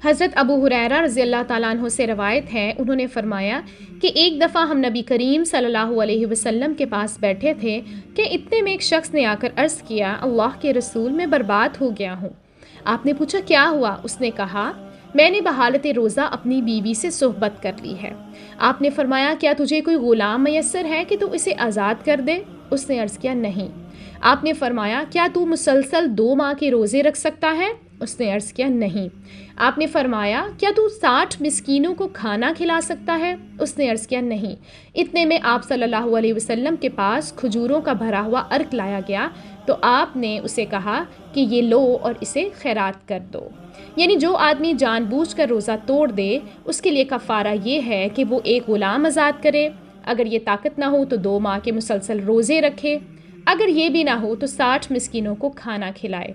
حضرت ابو ہریرہ رضی اللہ تعالیٰ عنہ سے روایت ہے، انہوں نے فرمایا کہ ایک دفعہ ہم نبی کریم صلی اللہ علیہ وسلم کے پاس بیٹھے تھے کہ اتنے میں ایک شخص نے آ کر عرض کیا، اللہ کے رسول میں برباد ہو گیا ہوں۔ آپ نے پوچھا کیا ہوا؟ اس نے کہا، میں نے بحالت روزہ اپنی بیوی سے صحبت کر لی ہے۔ آپ نے فرمایا، کیا تجھے کوئی غلام میسر ہے کہ تو اسے آزاد کر دے؟ اس نے عرض کیا، نہیں۔ آپ نے فرمایا، کیا تو مسلسل 2 ماہ کے روزے رکھ سکتا ہے؟ اس نے عرض کیا، نہیں۔ آپ نے فرمایا، کیا تو 60 مسکینوں کو کھانا کھلا سکتا ہے؟ اس نے عرض کیا، نہیں۔ اتنے میں آپ صلی اللہ علیہ وسلم کے پاس کھجوروں کا بھرا ہوا عرق لایا گیا تو آپ نے اسے کہا کہ یہ لو اور اسے خیرات کر دو۔ یعنی جو آدمی جان بوجھ کر روزہ توڑ دے، اس کے لیے کفارہ یہ ہے کہ وہ ایک غلام آزاد کرے، اگر یہ طاقت نہ ہو تو 2 ماہ کے مسلسل روزے رکھے، اگر یہ بھی نہ ہو تو 60 مسکینوں کو کھانا کھلائے۔